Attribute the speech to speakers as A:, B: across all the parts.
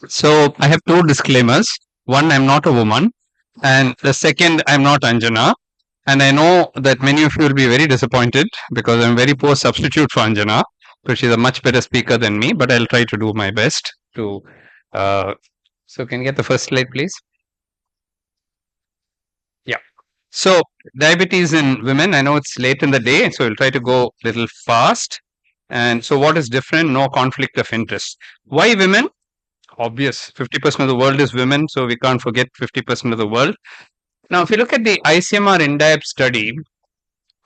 A: So I have two disclaimers. One, I'm not a woman. And the second, I'm not Anjana. And I know that many of you will be very disappointed because I'm a very poor substitute for Anjana, because she's a much better speaker than me, but I'll try to do my best to. So, can you get the first slide, please? Yeah. So, diabetes in women, I know it's late in the day, so we'll try to go a little fast. And so, what is different? No conflict of interest. Why women? Obvious. 50% of the world is women, so we can't forget 50% of the world. Now, if you look at the ICMR INDIAB study,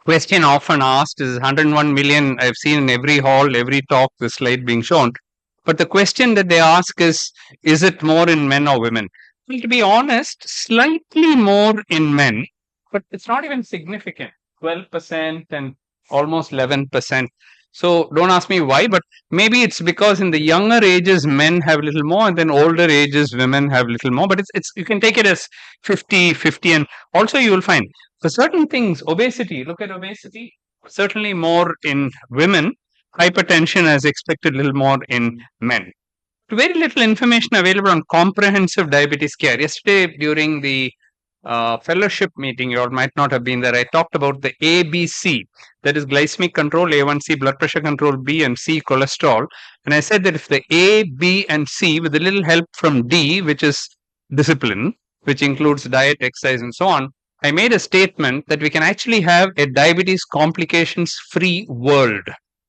A: question often asked is 101 million. I've seen in every hall, every talk, the slide being shown. But the question that they ask is it more in men or women? Well, to be honest, slightly more in men, but it's not even significant. 12% and almost 11%. So don't ask me why, but maybe it's because in the younger ages men have little more, and then older ages women have little more. But it's you can take it as 50-50, and also you will find for certain things, obesity. Look at obesity. Certainly more in women. Hypertension, as expected, little more in men. Very little information available on comprehensive diabetes care. Yesterday, during the fellowship meeting, you all might not have been there. I talked about the ABC, that is glycemic control, A1C, blood pressure control, B, and C, cholesterol. And I said that if the A, B, and C, with a little help from D, which is discipline, which includes diet, exercise, and so on, I made a statement that we can actually have a diabetes complications free world.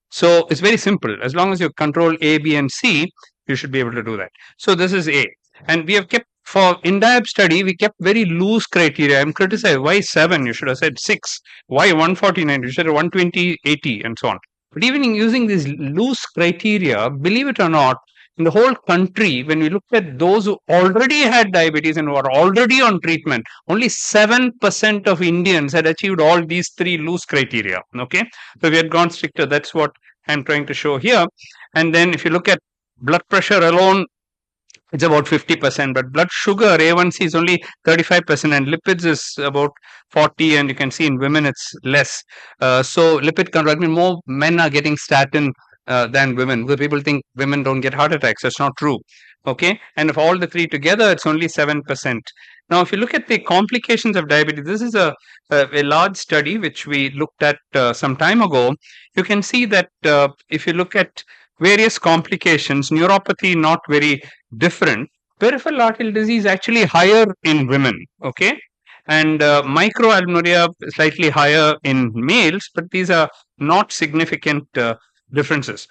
A: So it's very simple. As long as you control A, B, and C, you should be able to do that. So this is A. And we have kept, for INDIAB study, we kept very loose criteria. I'm criticized. Why 7? You should have said 6. Why 149? You should have 120, 80, and so on. But even in using these loose criteria, believe it or not, in the whole country, when we looked at those who already had diabetes and were already on treatment, only 7% of Indians had achieved all these three loose criteria. Okay. So we had gone stricter. That's what I'm trying to show here. And then if you look at blood pressure alone, it's about 50%, but blood sugar A1C is only 35%, and lipids is about 40, and you can see in women it's less. So lipid control, I mean, more men are getting statin than women. Because people think women don't get heart attacks. That's not true. Okay, and if all the three together, it's only 7%. Now, if you look at the complications of diabetes, this is a large study which we looked at some time ago. You can see that if you look at various complications, neuropathy not very different. Peripheral arterial disease actually higher in women, okay, and microalbuminuria slightly higher in males, but these are not significant differences.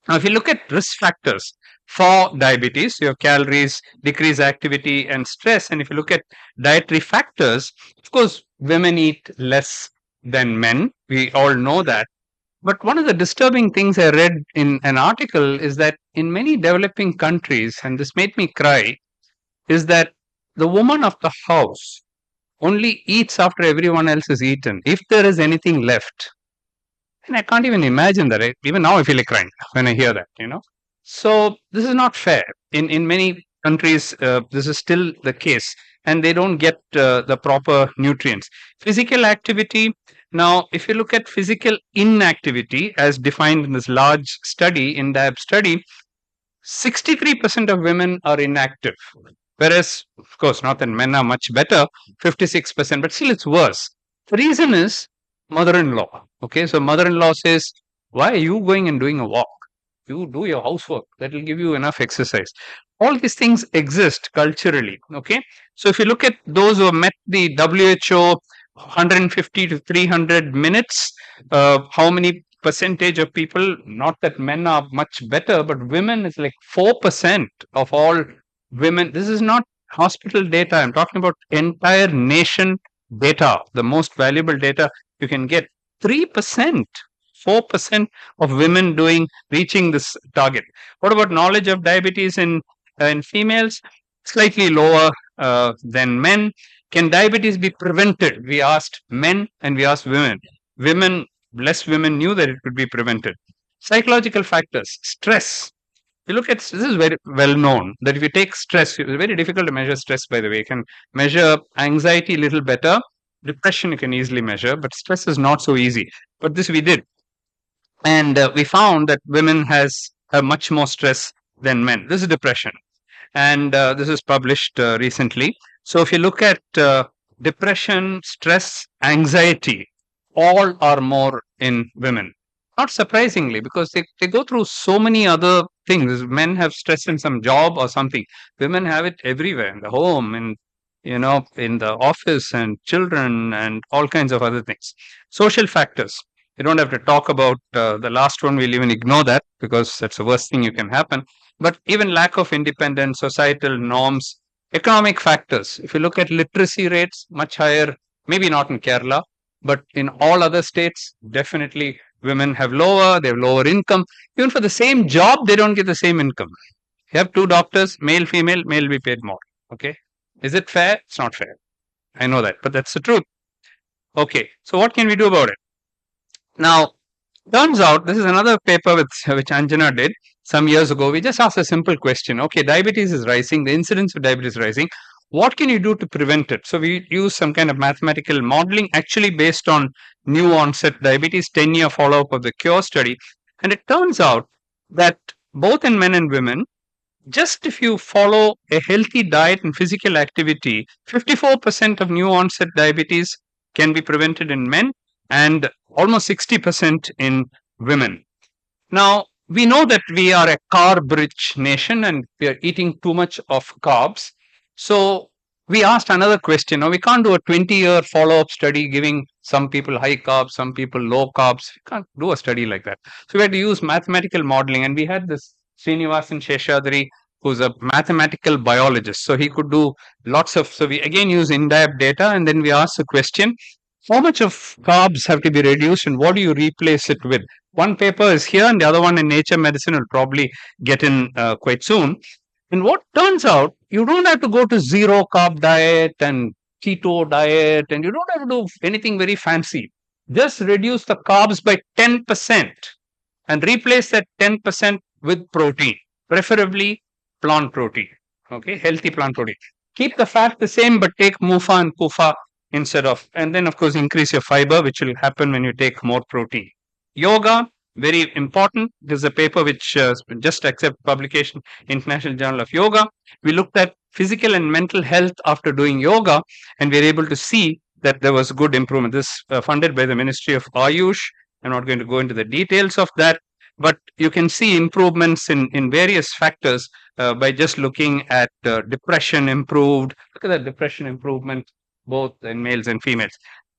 A: Now, if you look at risk factors for diabetes, you have calories, decreased activity, and stress. And if you look at dietary factors, of course, women eat less than men. We all know that. But one of the disturbing things I read in an article is that in many developing countries, and this made me cry, is that the woman of the house only eats after everyone else has eaten, if there is anything left. And I can't even imagine that. Even now, I feel like crying when I hear that. So this is not fair. In many countries, this is still the case, and they don't get the proper nutrients. Physical activity. Now, if you look at physical inactivity as defined in this large study, INDIAB study, 63% of women are inactive. Whereas, of course, not that men are much better, 56%, but still it's worse. The reason is mother-in-law. Okay, so mother-in-law says, why are you going and doing a walk? You do your housework. That will give you enough exercise. All these things exist culturally. Okay, so if you look at those who have met the WHO 150 to 300 minutes, how many percentage of people, not that men are much better, but women is like 4% of all women. This is not hospital data. I'm talking about entire nation data, the most valuable data you can get. 3%, 4% of women reaching this target. What about knowledge of diabetes in females? Slightly lower than men. Can diabetes be prevented? We asked men and we asked women. Less women knew that it could be prevented. Psychological factors, stress. You look at this is very well known that if you take stress, it's very difficult to measure stress, by the way. You can measure anxiety a little better. Depression you can easily measure, but stress is not so easy. But this we did. And we found that women have much more stress than men. This is depression. And this is published recently. So if you look at depression, stress, anxiety, all are more in women. Not surprisingly, because they go through so many other things. Men have stress in some job or something. Women have it everywhere, in the home, in the office, and children, and all kinds of other things. Social factors. You don't have to talk about the last one. We'll even ignore that because that's the worst thing you can happen. But even lack of independence, societal norms, economic factors. If you look at literacy rates, much higher, maybe not in Kerala, but in all other states, definitely women they have lower income. Even for the same job, they don't get the same income. You have two doctors, male, female, male will be paid more. Okay. Is it fair? It's not fair. I know that, but that's the truth. Okay. So what can we do about it? Now, turns out this is another paper which Anjana did some years ago. We just asked a simple question. Okay, diabetes is rising, the incidence of diabetes is rising. What can you do to prevent it? So we use some kind of mathematical modeling actually based on new onset diabetes, 10-year follow up of the cure study. And it turns out that both in men and women, just if you follow a healthy diet and physical activity, 54% of new onset diabetes can be prevented in men and almost 60% in women. Now, we know that we are a carb rich nation and we are eating too much of carbs. So, we asked another question. Now, we can't do a 20-year follow up study giving some people high carbs, some people low carbs. We can't do a study like that. So, we had to use mathematical modeling, and we had this Srinivasan Sheshadri, who's a mathematical biologist. So, he could do lots of. So, we again use in depth data, and then we asked the question, how much of carbs have to be reduced and what do you replace it with? One paper is here and the other one in Nature Medicine will probably get in quite soon. And what turns out, you don't have to go to zero carb diet and keto diet, and you don't have to do anything very fancy. Just reduce the carbs by 10% and replace that 10% with protein, preferably plant protein. Okay, healthy plant protein. Keep the fat the same, but take MUFA and PUFA instead of, and then of course increase your fiber, which will happen when you take more protein. Yoga, very important. There's a paper which just accepted publication, International Journal of Yoga. We looked at physical and mental health after doing yoga, and we were able to see that there was good improvement. This funded by the Ministry of Ayush. I'm not going to go into the details of that, but you can see improvements in various factors by just looking at depression improved. Look at that depression improvement both in males and females.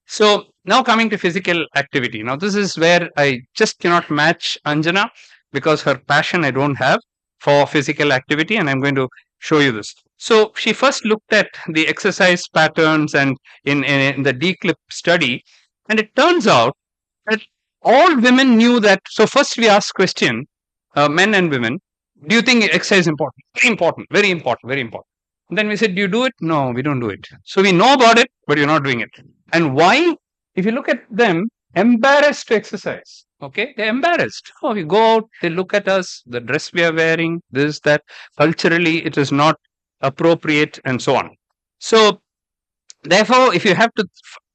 A: So now coming to physical activity. Now this is where I just cannot match Anjana because her passion I don't have for physical activity, and I'm going to show you this. So she first looked at the exercise patterns and in the DCLIP study, and it turns out that all women knew that. So first we asked question, men and women, do you think exercise is important? Very important, very important, very important. And then we said, do you do it? No, we don't do it. So we know about it, but you're not doing it. And why? If you look at them, embarrassed to exercise. Okay, they're embarrassed. Oh, we go out, they look at us, the dress we are wearing, this, that. Culturally, it is not appropriate, and so on. So, therefore, if you have to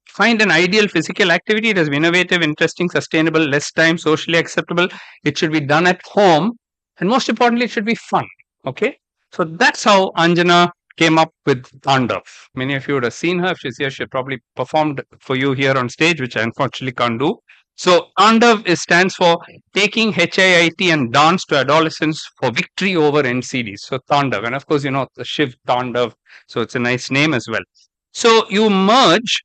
A: find an ideal physical activity, it has to be innovative, interesting, sustainable, less time, socially acceptable. It should be done at home, and most importantly, it should be fun. Okay, so that's how Anjana came up with Tandav. Many of you would have seen her. If she's here, she probably performed for you here on stage, which I unfortunately can't do. So Tandav stands for Taking HIIT and Dance to Adolescence for Victory over NCDs. So Tandav, and of course, the Shiv Tandav. So it's a nice name as well. So you merge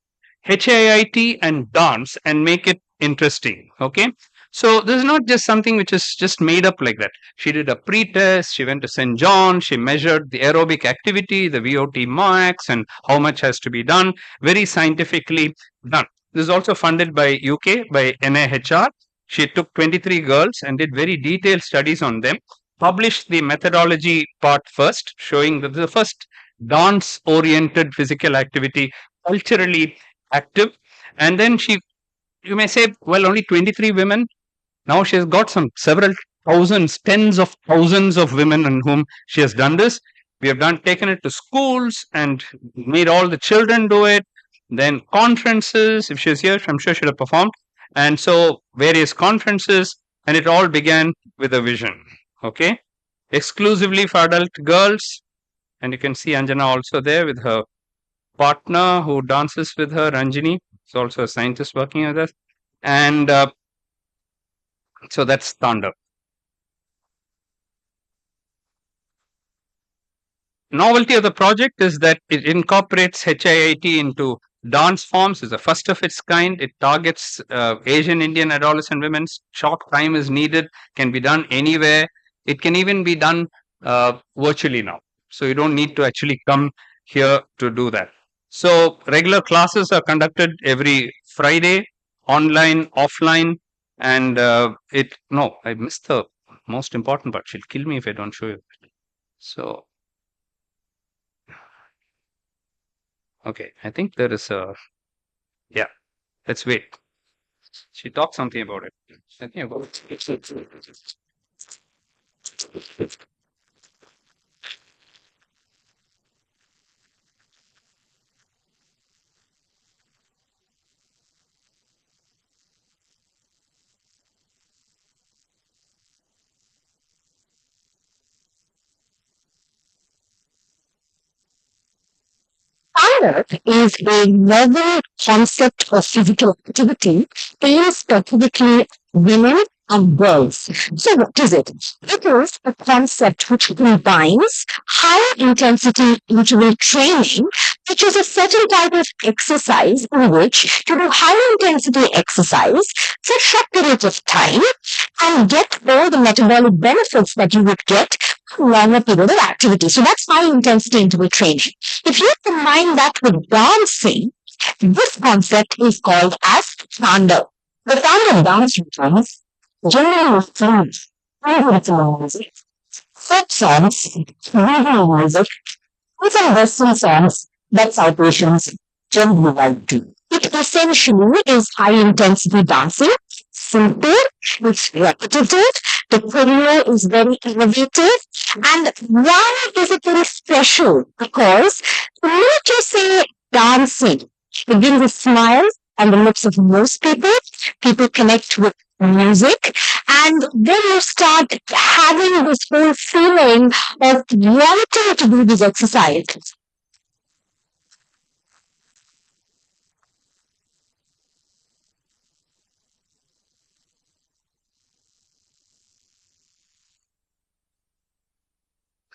A: HIIT and dance and make it interesting. Okay. So this is not just something which is just made up like that. She did a pre-test, she went to St. John, she measured the aerobic activity, the VO2 max, and how much has to be done. Very scientifically done. This is also funded by UK, by NIHR. She took 23 girls and did very detailed studies on them. Published the methodology part first, showing that the first dance-oriented physical activity, culturally active. And then you may say, well, only 23 women. Now she has got several thousands, tens of thousands of women on whom she has done this. We have taken it to schools and made all the children do it. Then conferences, if she's here, I'm sure she'd have performed. And so various conferences, and it all began with a vision. Okay, exclusively for adult girls, And you can see Anjana also there with her partner who dances with her, Ranjini. Is also a scientist working with us. And so that's Tanda. Novelty of the project is that it incorporates HIIT into dance forms. It's the first of its kind. It targets Asian Indian adolescent women. Short time is needed. Can be done anywhere. It can even be done virtually now. So you don't need to actually come here to do that. So regular classes are conducted every Friday, online, offline, and it. No, I missed the most important part. She'll kill me if I don't show you. So okay, I think there is a. Yeah, let's wait. She talked something about it. I think about
B: Conduct is a novel concept of physical activity aimed specifically women and girls. So what is it? It is a concept which combines high intensity interval training, which is a certain type of exercise in which you do high intensity exercise for short periods of time and get all the metabolic benefits that you would get from longer period of activity. So that's high intensity interval training. If you combine that with dancing, this concept is called as Tanda. The Tanda dance routines generally refers to music, folk songs, regional music, and some Western songs that South Asians generally like to. It essentially is high intensity dancing, simple, it's repetitive, the choreo is very innovative, and why is it very special? Because the minute you say dancing, it brings a smile on the lips of most people. People connect with music, and then you start having this whole feeling of wanting to do this exercise.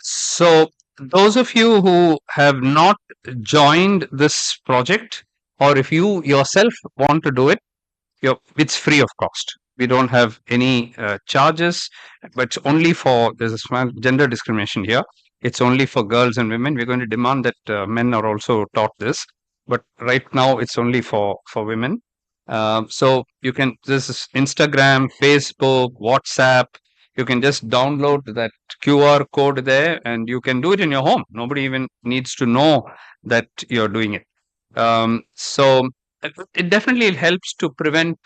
A: so. Those of you who have not joined this project, or if you yourself want to do it, it's free of cost. We don't have any charges, but it's only for, there's a small gender discrimination here. It's only for girls and women. We're going to demand that men are also taught this, but right now it's only for women. So you can, this is Instagram, Facebook, WhatsApp. You can just download that QR code there and you can do it in your home. Nobody even needs to know that you're doing it. So it definitely helps to prevent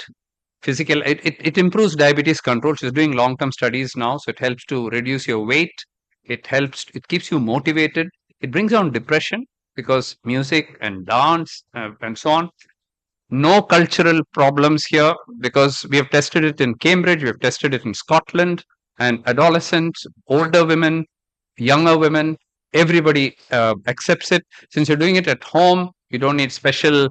A: physical, it improves diabetes control. She's doing long term studies now, so it helps to reduce your weight. It helps, it keeps you motivated. It brings down depression because music and dance and so on. No cultural problems here because we have tested it in Cambridge, we have tested it in Scotland, and adolescents, older women, younger women, everybody accepts it. Since you're doing it at home, you don't need special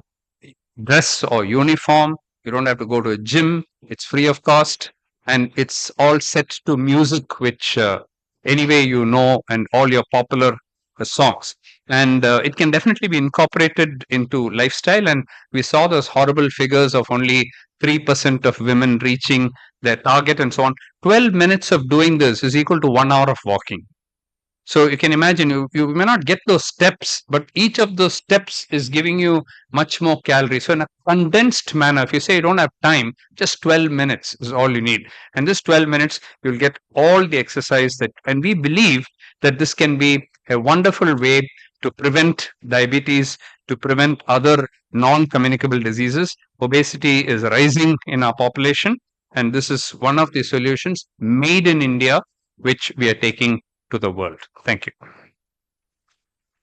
A: dress or uniform. You don't have to go to a gym. It's free of cost, and it's all set to music, which anyway you know, and all your popular songs. And it can definitely be incorporated into lifestyle. And we saw those horrible figures of only 3% of women reaching their target and so on. 12 minutes of doing this is equal to 1 hour of walking. So you can imagine you may not get those steps, but each of those steps is giving you much more calories. So in a condensed manner, if you say you don't have time, just 12 minutes is all you need. And this 12 minutes, you'll get all the exercise that, and we believe that this can be a wonderful way to prevent diabetes, to prevent other non-communicable diseases. Obesity is rising in our population, and this is one of the solutions made in India, which we are taking to the world. Thank you.